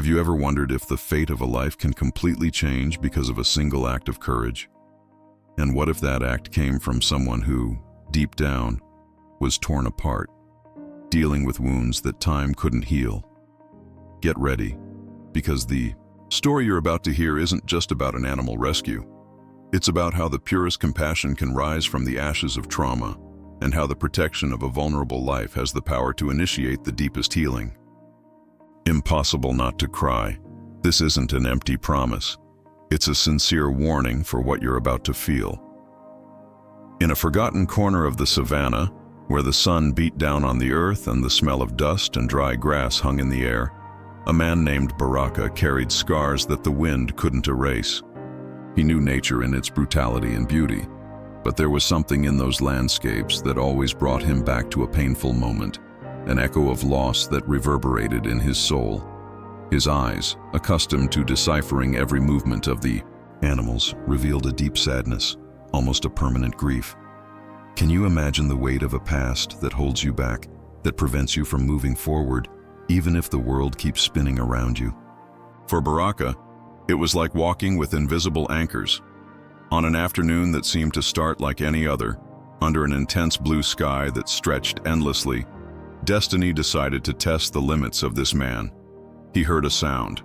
Have you ever wondered if the fate of a life can completely change because of a single act of courage? And what if that act came from someone who, deep down, was torn apart, dealing with wounds that time couldn't heal? Get ready, because the story you're about to hear isn't just about an animal rescue. It's about how the purest compassion can rise from the ashes of trauma, and how the protection of a vulnerable life has the power to initiate the deepest healing. Impossible not to cry. This isn't an empty promise. It's a sincere warning for what you're about to feel. In a forgotten corner of the savannah, where the sun beat down on the earth and the smell of dust and dry grass hung in the air, a man named Baraka carried scars that the wind couldn't erase. He knew nature in its brutality and beauty, but there was something in those landscapes that always brought him back to a painful moment, an echo of loss that reverberated in his soul. His eyes, accustomed to deciphering every movement of the animals, revealed a deep sadness, almost a permanent grief. Can you imagine the weight of a past that holds you back, that prevents you from moving forward, even if the world keeps spinning around you? For Baraka, it was like walking with invisible anchors. On an afternoon that seemed to start like any other, under an intense blue sky that stretched endlessly, destiny decided to test the limits of this man. He heard a sound.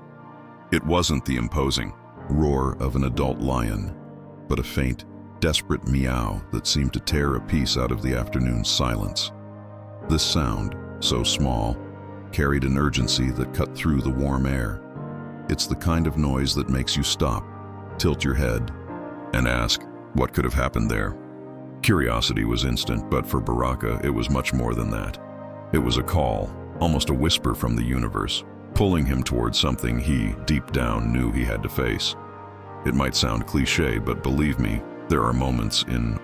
It wasn't the imposing roar of an adult lion, but a faint, desperate meow that seemed to tear a piece out of the afternoon's silence. This sound, so small, carried an urgency that cut through the warm air. It's the kind of noise that makes you stop, tilt your head, and ask, what could have happened there? Curiosity was instant, but for Baraka, it was much more than that. It was a call, almost a whisper from the universe, pulling him towards something he, deep down, knew he had to face. It might sound cliché, but believe me, there are moments in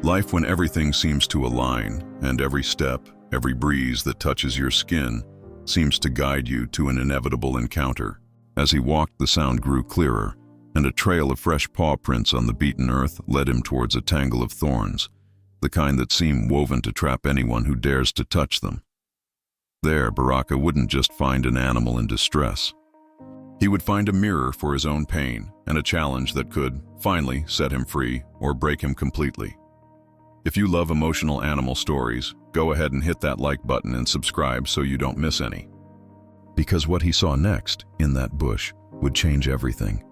life when everything seems to align, and every step, every breeze that touches your skin seems to guide you to an inevitable encounter. As he walked, the sound grew clearer, and a trail of fresh paw prints on the beaten earth led him towards a tangle of thorns, the kind that seem woven to trap anyone who dares to touch them. There, Baraka wouldn't just find an animal in distress. He would find a mirror for his own pain and a challenge that could, finally, set him free or break him completely. If you love emotional animal stories, go ahead and hit that like button and subscribe so you don't miss any. Because what he saw next, in that bush, would change everything.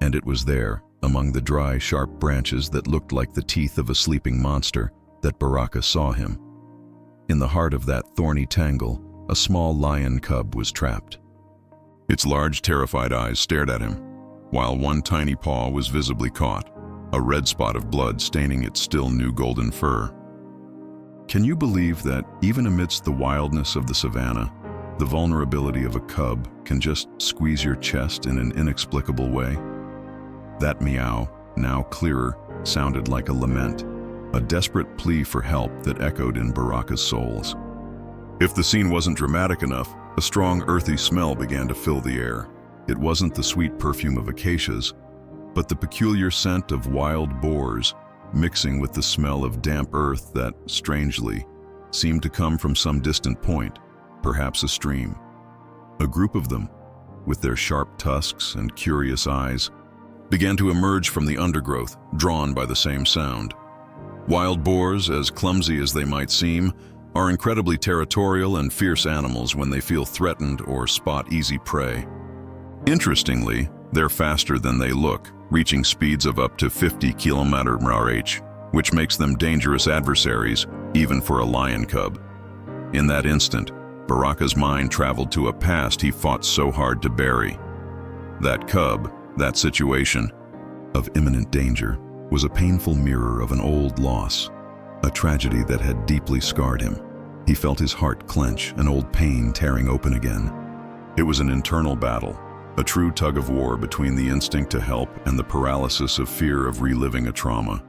And it was there, among the dry, sharp branches that looked like the teeth of a sleeping monster, that Baraka saw him. In the heart of that thorny tangle, a small lion cub was trapped. Its large, terrified eyes stared at him, while one tiny paw was visibly caught, a red spot of blood staining its still new golden fur. Can you believe that, even amidst the wildness of the savannah, the vulnerability of a cub can just squeeze your chest in an inexplicable way? That meow, now clearer, sounded like a lament, a desperate plea for help that echoed in Baraka's soul. If the scene wasn't dramatic enough, a strong earthy smell began to fill the air. It wasn't the sweet perfume of acacias, but the peculiar scent of wild boars, mixing with the smell of damp earth that, strangely, seemed to come from some distant point, perhaps a stream. A group of them, with their sharp tusks and curious eyes, began to emerge from the undergrowth, drawn by the same sound. Wild boars, as clumsy as they might seem, are incredibly territorial and fierce animals when they feel threatened or spot easy prey. Interestingly, they're faster than they look, reaching speeds of up to 50 km/h, which makes them dangerous adversaries, even for a lion cub. In that instant, Baraka's mind traveled to a past he fought so hard to bury. That cub, that situation of imminent danger, was a painful mirror of an old loss, a tragedy that had deeply scarred him. He felt his heart clench, an old pain tearing open again. It was an internal battle, a true tug-of-war between the instinct to help and the paralysis of fear of reliving a trauma.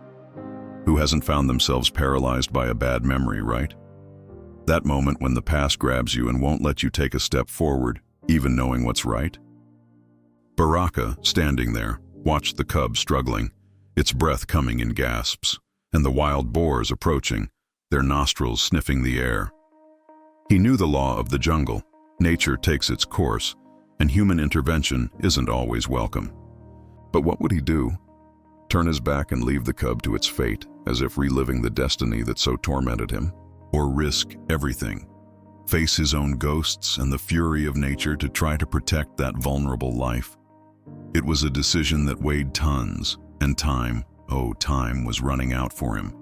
Who hasn't found themselves paralyzed by a bad memory, right? That moment when the past grabs you and won't let you take a step forward, even knowing what's right? Baraka, standing there, watched the cub struggling, its breath coming in gasps, and the wild boars approaching, their nostrils sniffing the air. He knew the law of the jungle. Nature takes its course, and human intervention isn't always welcome. But what would he do? Turn his back and leave the cub to its fate, as if reliving the destiny that so tormented him? Or risk everything, face his own ghosts and the fury of nature to try to protect that vulnerable life? It was a decision that weighed tons, and time was running out for him.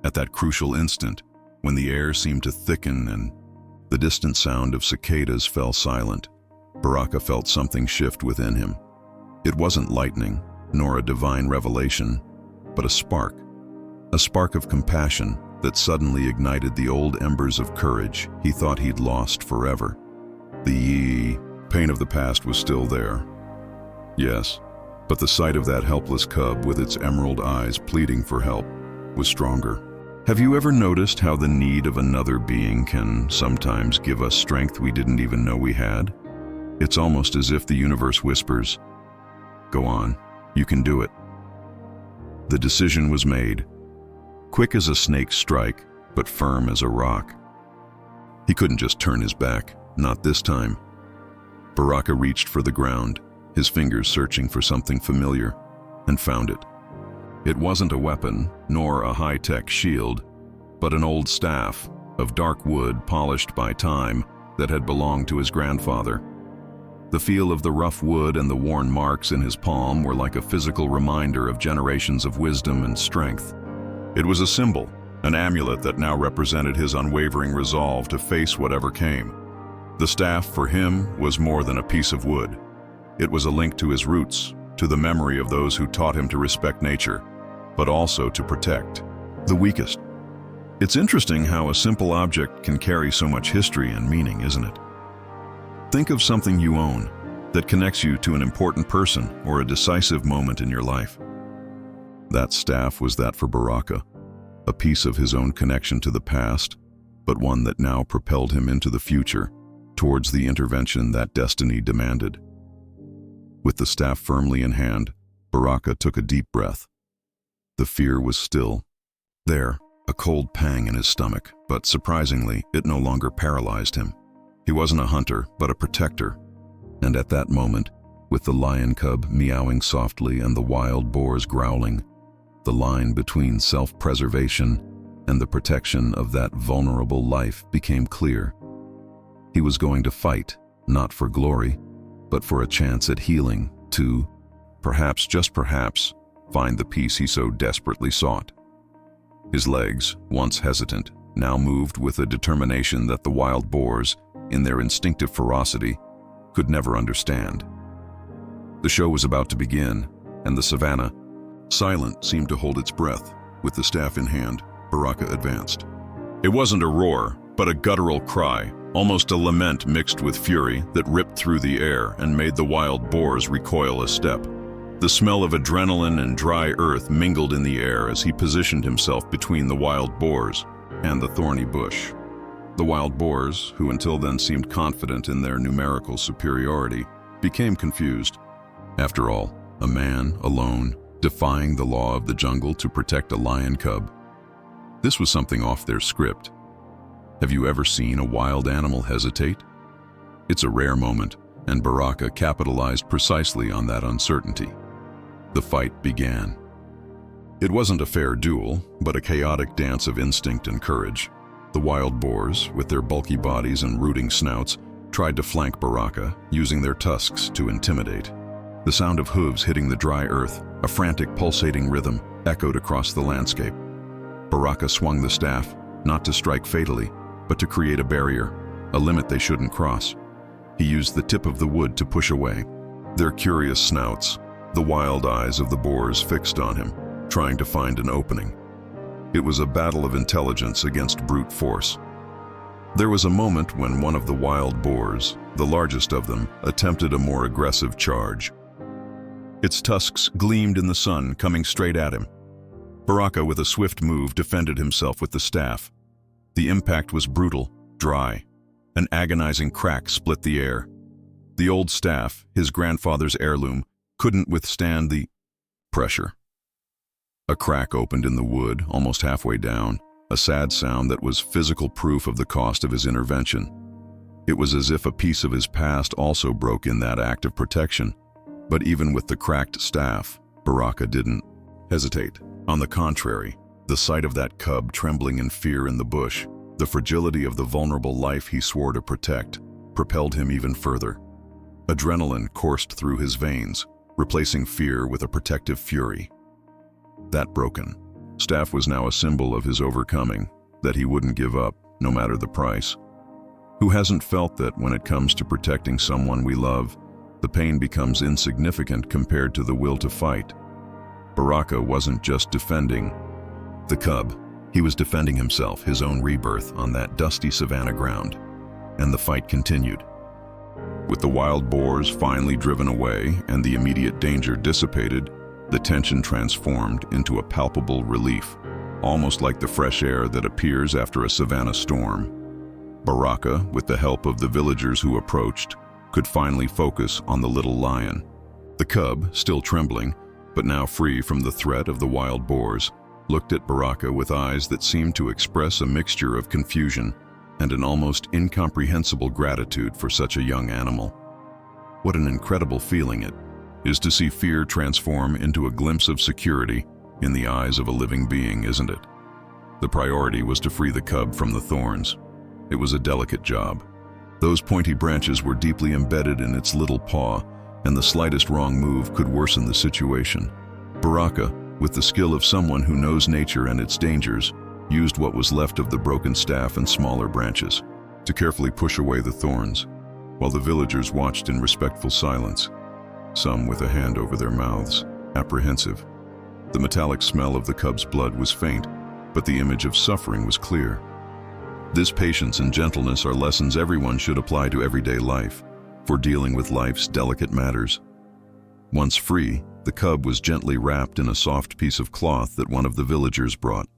At that crucial instant, when the air seemed to thicken and the distant sound of cicadas fell silent, Baraka felt something shift within him. It wasn't lightning, nor a divine revelation, but a spark of compassion that suddenly ignited the old embers of courage he thought he'd lost forever. The pain of the past was still there. Yes, but the sight of that helpless cub with its emerald eyes pleading for help was stronger. Have you ever noticed how the need of another being can sometimes give us strength we didn't even know we had? It's almost as if the universe whispers, "Go on, you can do it." The decision was made, quick as a snake's strike, but firm as a rock. He couldn't just turn his back, not this time. Baraka reached for the ground, his fingers searching for something familiar, and found it. It wasn't a weapon, nor a high-tech shield, but an old staff of dark wood polished by time that had belonged to his grandfather. The feel of the rough wood and the worn marks in his palm were like a physical reminder of generations of wisdom and strength. It was a symbol, an amulet that now represented his unwavering resolve to face whatever came. The staff, for him, was more than a piece of wood. It was a link to his roots, to the memory of those who taught him to respect nature, but also to protect the weakest. It's interesting how a simple object can carry so much history and meaning, isn't it? Think of something you own that connects you to an important person or a decisive moment in your life. That staff was that for Baraka, a piece of his own connection to the past, but one that now propelled him into the future, towards the intervention that destiny demanded. With the staff firmly in hand, Baraka took a deep breath. The fear was still there, a cold pang in his stomach, but surprisingly, it no longer paralyzed him. He wasn't a hunter, but a protector. And at that moment, with the lion cub meowing softly and the wild boars growling, the line between self-preservation and the protection of that vulnerable life became clear. He was going to fight, not for glory, but for a chance at healing, to, perhaps, just perhaps, find the peace he so desperately sought. His legs, once hesitant, now moved with a determination that the wild boars, in their instinctive ferocity, could never understand. The show was about to begin, and the savannah, silent, seemed to hold its breath. With the staff in hand, Baraka advanced. It wasn't a roar, but a guttural cry, almost a lament mixed with fury that ripped through the air and made the wild boars recoil a step. The smell of adrenaline and dry earth mingled in the air as he positioned himself between the wild boars and the thorny bush. The wild boars, who until then seemed confident in their numerical superiority, became confused. After all, a man, alone, defying the law of the jungle to protect a lion cub. This was something off their script. Have you ever seen a wild animal hesitate? It's a rare moment, and Baraka capitalized precisely on that uncertainty. The fight began. It wasn't a fair duel, but a chaotic dance of instinct and courage. The wild boars, with their bulky bodies and rooting snouts, tried to flank Baraka, using their tusks to intimidate. The sound of hooves hitting the dry earth, a frantic pulsating rhythm, echoed across the landscape. Baraka swung the staff, not to strike fatally, but to create a barrier, a limit they shouldn't cross. He used the tip of the wood to push away. Their curious snouts, the wild eyes of the boars fixed on him, trying to find an opening. It was a battle of intelligence against brute force. There was a moment when one of the wild boars, the largest of them, attempted a more aggressive charge. Its tusks gleamed in the sun, coming straight at him. Baraka, with a swift move, defended himself with the staff. The impact was brutal, dry. An agonizing crack split the air. The old staff, his grandfather's heirloom, couldn't withstand the pressure. A crack opened in the wood, almost halfway down, a sad sound that was physical proof of the cost of his intervention. It was as if a piece of his past also broke in that act of protection. But even with the cracked staff, Baraka didn't hesitate. On the contrary, the sight of that cub trembling in fear in the bush, the fragility of the vulnerable life he swore to protect, propelled him even further. Adrenaline coursed through his veins, replacing fear with a protective fury. That broken staff was now a symbol of his overcoming, that he wouldn't give up, no matter the price. Who hasn't felt that when it comes to protecting someone we love, the pain becomes insignificant compared to the will to fight? Baraka wasn't just defending the cub, he was defending himself, his own rebirth on that dusty savanna ground. And the fight continued. With the wild boars finally driven away and the immediate danger dissipated, the tension transformed into a palpable relief, almost like the fresh air that appears after a savanna storm. Baraka, with the help of the villagers who approached, could finally focus on the little lion. The cub, still trembling, but now free from the threat of the wild boars, looked at Baraka with eyes that seemed to express a mixture of confusion and an almost incomprehensible gratitude for such a young animal. What an incredible feeling it is to see fear transform into a glimpse of security in the eyes of a living being, isn't it? The priority was to free the cub from the thorns. It was a delicate job. Those pointy branches were deeply embedded in its little paw, and the slightest wrong move could worsen the situation. Baraka, with the skill of someone who knows nature and its dangers, used what was left of the broken staff and smaller branches to carefully push away the thorns, while the villagers watched in respectful silence, some with a hand over their mouths, apprehensive. The metallic smell of the cub's blood was faint, but the image of suffering was clear. This patience and gentleness are lessons everyone should apply to everyday life, for dealing with life's delicate matters. Once free, the cub was gently wrapped in a soft piece of cloth that one of the villagers brought.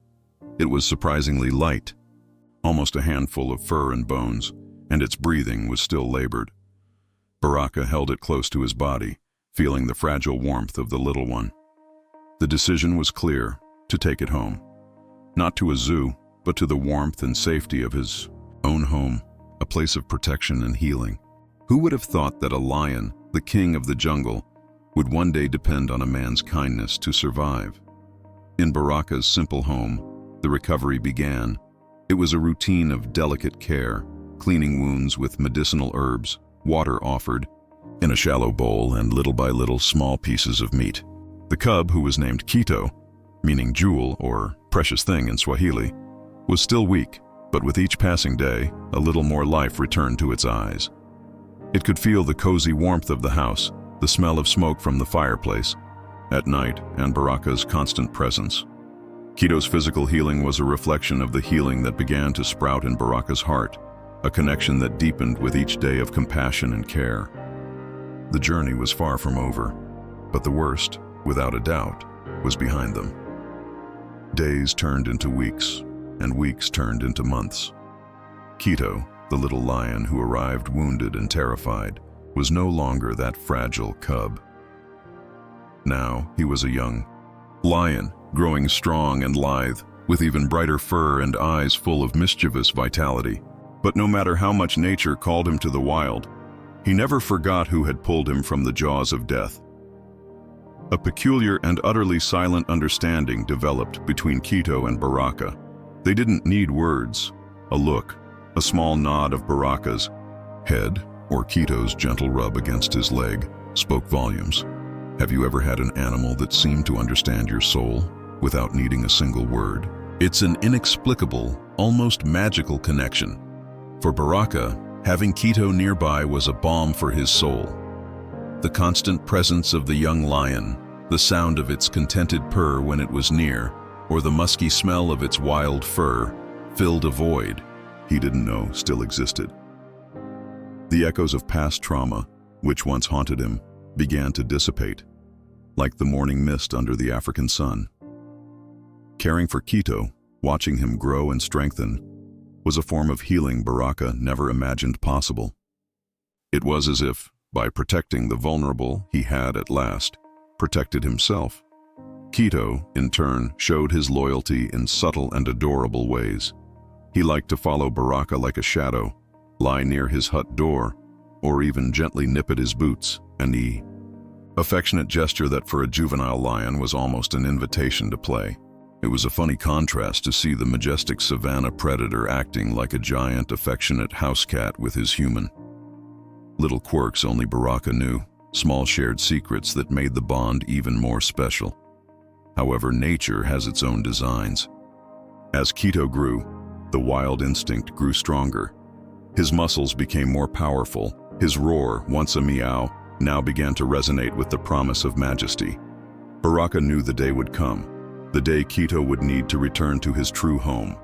It was surprisingly light, almost a handful of fur and bones, and its breathing was still labored. Baraka held it close to his body, feeling the fragile warmth of the little one. The decision was clear, to take it home. Not to a zoo, but to the warmth and safety of his own home, a place of protection and healing. Who would have thought that a lion, the king of the jungle, would one day depend on a man's kindness to survive? In Baraka's simple home, the recovery began. It was a routine of delicate care, cleaning wounds with medicinal herbs, water offered in a shallow bowl, and little by little small pieces of meat. The cub, who was named Kito, meaning jewel or precious thing in Swahili, was still weak, but with each passing day, a little more life returned to its eyes. It could feel the cozy warmth of the house, the smell of smoke from the fireplace at night, and Baraka's constant presence. Kito's physical healing was a reflection of the healing that began to sprout in Baraka's heart, a connection that deepened with each day of compassion and care. The journey was far from over, but the worst, without a doubt, was behind them. Days turned into weeks, and weeks turned into months. Kito, the little lion who arrived wounded and terrified, was no longer that fragile cub. Now he was a young lion, growing strong and lithe, with even brighter fur and eyes full of mischievous vitality. But no matter how much nature called him to the wild, he never forgot who had pulled him from the jaws of death. A peculiar and utterly silent understanding developed between Kito and Baraka. They didn't need words. A look, a small nod of Baraka's head, or Kito's gentle rub against his leg, spoke volumes. Have you ever had an animal that seemed to understand your soul without needing a single word? It's an inexplicable, almost magical connection. For Baraka, having Kito nearby was a balm for his soul. The constant presence of the young lion, the sound of its contented purr when it was near, or the musky smell of its wild fur, filled a void he didn't know still existed. The echoes of past trauma, which once haunted him, began to dissipate, like the morning mist under the African sun. Caring for Kito, watching him grow and strengthen, was a form of healing Baraka never imagined possible. It was as if, by protecting the vulnerable, he had, at last, protected himself. Kito, in turn, showed his loyalty in subtle and adorable ways. He liked to follow Baraka like a shadow, lie near his hut door, or even gently nip at his boots, a knee. Affectionate gesture that for a juvenile lion was almost an invitation to play. It was a funny contrast to see the majestic savanna predator acting like a giant, affectionate house cat with his human. Little quirks only Baraka knew, small shared secrets that made the bond even more special. However, nature has its own designs. As Quito grew, the wild instinct grew stronger. His muscles became more powerful. His roar, once a meow, now began to resonate with the promise of majesty. Baraka knew the day would come, the day Quito would need to return to his true home.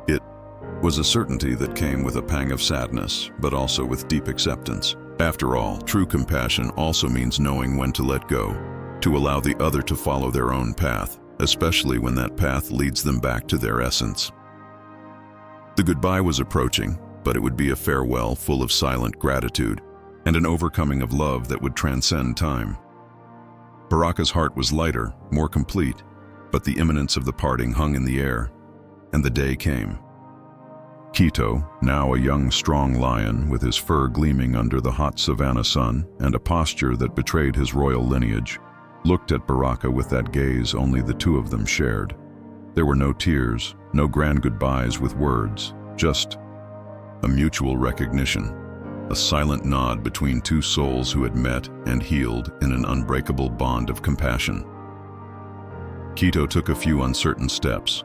It was a certainty that came with a pang of sadness, but also with deep acceptance. After all, true compassion also means knowing when to let go, to allow the other to follow their own path, especially when that path leads them back to their essence. The goodbye was approaching, but it would be a farewell full of silent gratitude and an overcoming of love that would transcend time. Baraka's heart was lighter, more complete, but the imminence of the parting hung in the air, and the day came. Quito, now a young, strong lion with his fur gleaming under the hot savanna sun and a posture that betrayed his royal lineage, looked at Baraka with that gaze only the two of them shared. There were no tears, no grand goodbyes with words, just a mutual recognition, a silent nod between two souls who had met and healed in an unbreakable bond of compassion. Quito took a few uncertain steps,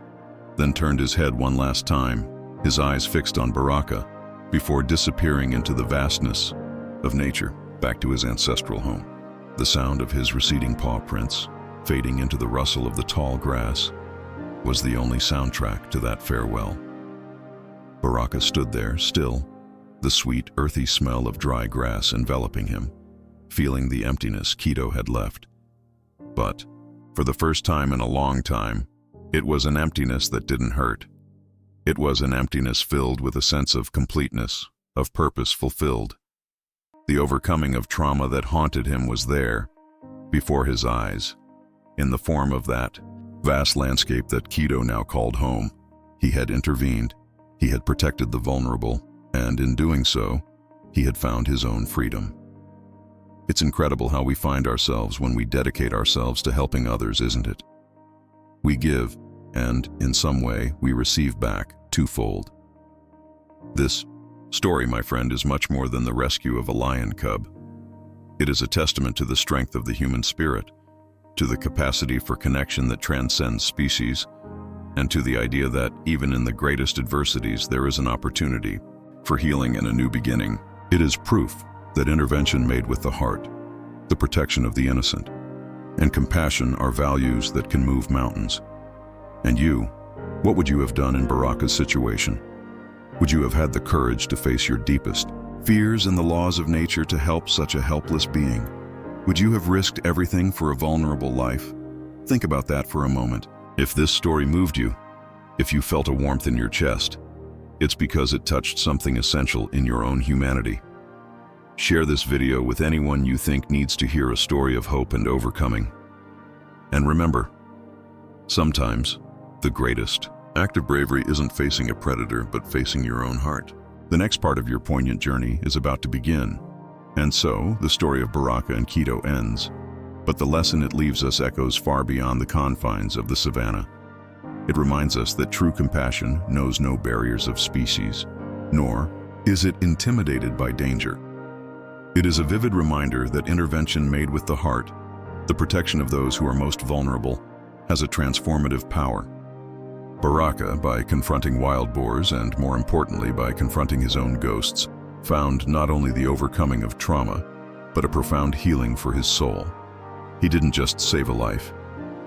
then turned his head one last time, his eyes fixed on Baraka, before disappearing into the vastness of nature, back to his ancestral home. The sound of his receding paw prints, fading into the rustle of the tall grass, was the only soundtrack to that farewell. Baraka stood there, still, the sweet, earthy smell of dry grass enveloping him, feeling the emptiness Quito had left. But, for the first time in a long time, it was an emptiness that didn't hurt. It was an emptiness filled with a sense of completeness, of purpose fulfilled. The overcoming of trauma that haunted him was there, before his eyes, in the form of that vast landscape that Quito now called home. He had intervened, he had protected the vulnerable, and in doing so, he had found his own freedom. It's incredible how we find ourselves when we dedicate ourselves to helping others, isn't it? We give, and in some way, we receive back twofold. This story, my friend, is much more than the rescue of a lion cub. It is a testament to the strength of the human spirit, to the capacity for connection that transcends species, and to the idea that even in the greatest adversities there is an opportunity for healing and a new beginning. It is proof that intervention made with the heart, the protection of the innocent, and compassion are values that can move mountains. And you, what would you have done in Baraka's situation? Would you have had the courage to face your deepest fears and the laws of nature to help such a helpless being? Would you have risked everything for a vulnerable life? Think about that for a moment. If this story moved you, if you felt a warmth in your chest, it's because it touched something essential in your own humanity. Share this video with anyone you think needs to hear a story of hope and overcoming. And remember, sometimes the greatest act of bravery isn't facing a predator, but facing your own heart. The next part of your poignant journey is about to begin. And so, the story of Baraka and Quito ends, but the lesson it leaves us echoes far beyond the confines of the savannah. It reminds us that true compassion knows no barriers of species, nor is it intimidated by danger. It is a vivid reminder that intervention made with the heart, the protection of those who are most vulnerable, has a transformative power. Baraka, by confronting wild boars and, more importantly, by confronting his own ghosts, found not only the overcoming of trauma, but a profound healing for his soul. He didn't just save a life,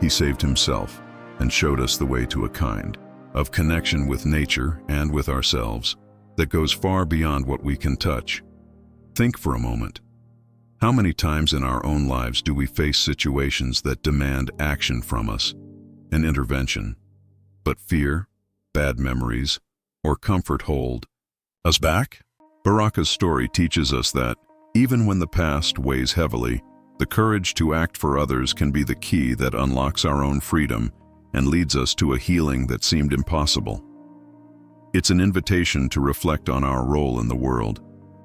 he saved himself and showed us the way to a kind of connection with nature and with ourselves that goes far beyond what we can touch. Think for a moment. How many times in our own lives do we face situations that demand action from us, an intervention, but fear, bad memories, or comfort hold us back? Baraka's story teaches us that, even when the past weighs heavily, the courage to act for others can be the key that unlocks our own freedom and leads us to a healing that seemed impossible. It's an invitation to reflect on our role in the world,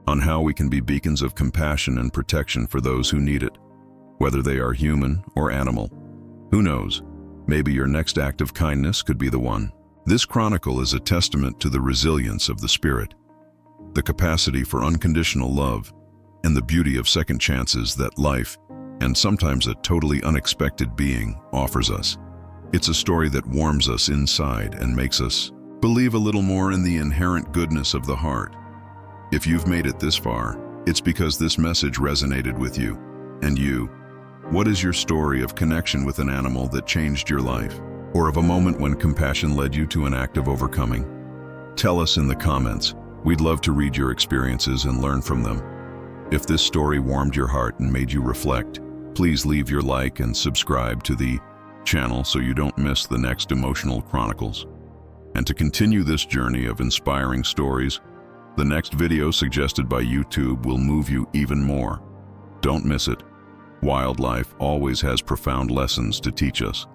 on how we can be beacons of compassion and protection for those who need it, whether they are human or animal. Who knows? Maybe your next act of kindness could be the one. This chronicle is a testament to the resilience of the spirit, the capacity for unconditional love, and the beauty of second chances that life, and sometimes a totally unexpected being, offers us. It's a story that warms us inside and makes us believe a little more in the inherent goodness of the heart. If you've made it this far, it's because this message resonated with you. And you, what is your story of connection with an animal that changed your life? Or of a moment when compassion led you to an act of overcoming? Tell us in the comments. We'd love to read your experiences and learn from them. If this story warmed your heart and made you reflect, please leave your like and subscribe to the channel so you don't miss the next emotional chronicles. And to continue this journey of inspiring stories, the next video suggested by YouTube will move you even more. Don't miss it. Wildlife always has profound lessons to teach us.